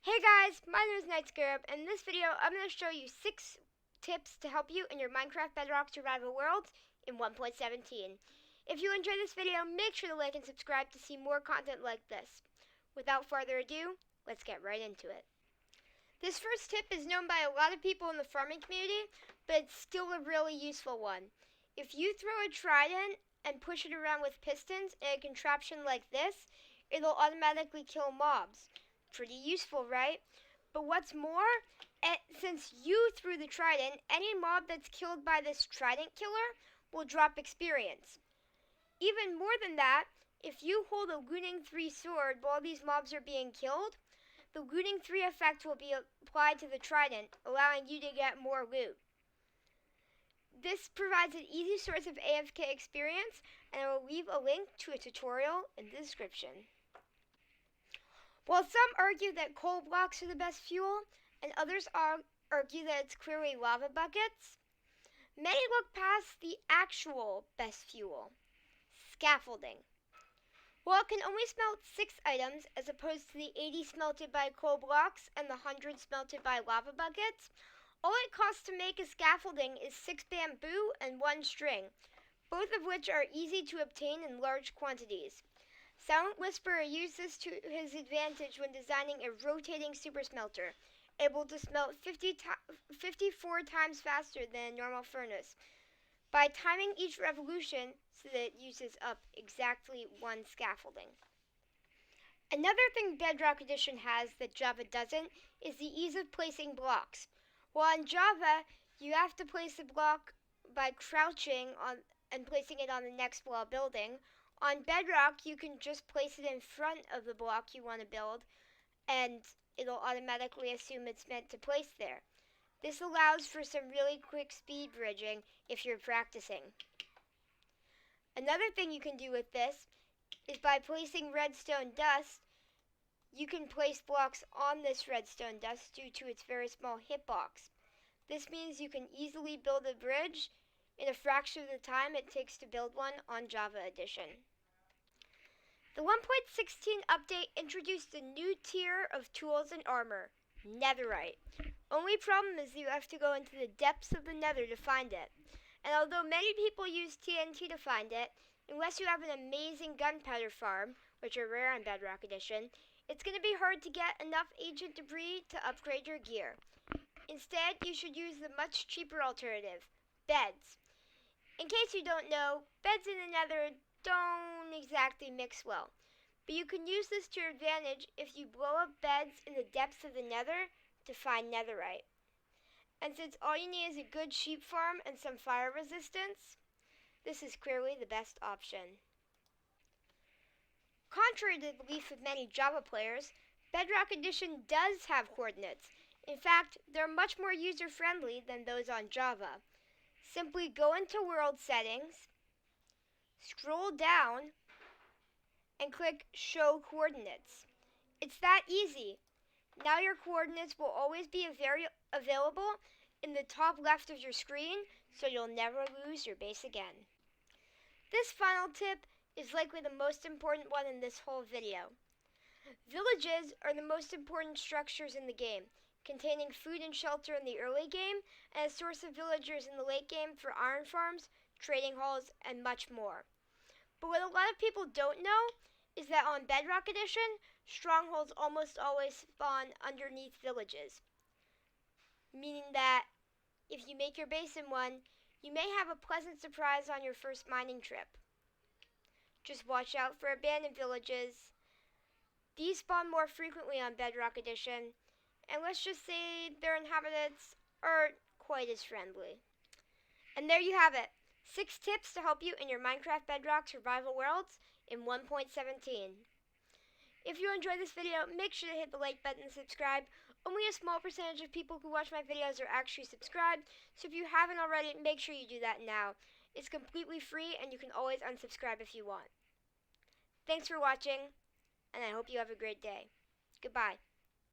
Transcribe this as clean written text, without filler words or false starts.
Hey guys, my name is Nightscarab, and in this video I'm going to show you 6 tips to help you in your Minecraft Bedrock survival world in 1.17. If you enjoyed this video, make sure to like and subscribe to see more content like this. Without further ado, let's get right into it. This first tip is known by a lot of people in the farming community, but it's still a really useful one. If you throw a trident and push it around with pistons in a contraption like this, it'll automatically kill mobs. Pretty useful, right? But what's more, since you threw the trident, any mob that's killed by this trident killer will drop experience. Even more than that, if you hold a looting 3 sword while these mobs are being killed, the looting 3 effect will be applied to the trident, allowing you to get more loot. This provides an easy source of AFK experience, and I will leave a link to a tutorial in the description. While some argue that coal blocks are the best fuel, and others argue that it's clearly lava buckets, many look past the actual best fuel, scaffolding. While it can only smelt 6 items as opposed to the 80 smelted by coal blocks and the 100 smelted by lava buckets, all it costs to make a scaffolding is 6 bamboo and 1 string, both of which are easy to obtain in large quantities. Silent Whisperer used this to his advantage when designing a rotating super smelter, able to smelt 54 times faster than a normal furnace, by timing each revolution so that it uses up exactly 1 scaffolding. Another thing Bedrock Edition has that Java doesn't is the ease of placing blocks. While in Java, you have to place a block by crouching on and placing it on the next while building, on Bedrock, you can just place it in front of the block you want to build, and it'll automatically assume it's meant to place there. This allows for some really quick speed bridging if you're practicing. Another thing you can do with this is by placing redstone dust, you can place blocks on this redstone dust due to its very small hitbox. This means you can easily build a bridge in a fraction of the time it takes to build one on Java Edition. The 1.16 update introduced a new tier of tools and armor, netherite. Only problem is you have to go into the depths of the nether to find it. And although many people use TNT to find it, unless you have an amazing gunpowder farm, which are rare on Bedrock Edition, it's going to be hard to get enough ancient debris to upgrade your gear. Instead, you should use the much cheaper alternative, beds. In case you don't know, beds in the nether don't exactly mix well, but you can use this to your advantage if you blow up beds in the depths of the nether to find netherite. And since all you need is a good sheep farm and some fire resistance, this is clearly the best option. Contrary to the belief of many Java players, Bedrock Edition does have coordinates. In fact, they're much more user-friendly than those on Java. Simply go into World Settings, scroll down, and click Show Coordinates. It's that easy. Now your coordinates will always be available in the top left of your screen, so you'll never lose your base again. This final tip is likely the most important one in this whole video. Villages are the most important structures in the game, containing food and shelter in the early game, and a source of villagers in the late game for iron farms, trading halls, and much more. But what a lot of people don't know is that on Bedrock Edition, strongholds almost always spawn underneath villages. Meaning that if you make your base in one, you may have a pleasant surprise on your first mining trip. Just watch out for abandoned villages. These spawn more frequently on Bedrock Edition, and let's just say their inhabitants aren't quite as friendly. And there you have it. 6 tips to help you in your Minecraft Bedrock survival worlds in 1.17. If you enjoyed this video, make sure to hit the like button and subscribe. Only a small percentage of people who watch my videos are actually subscribed, so if you haven't already, make sure you do that now. It's completely free and you can always unsubscribe if you want. Thanks for watching, and I hope you have a great day. Goodbye.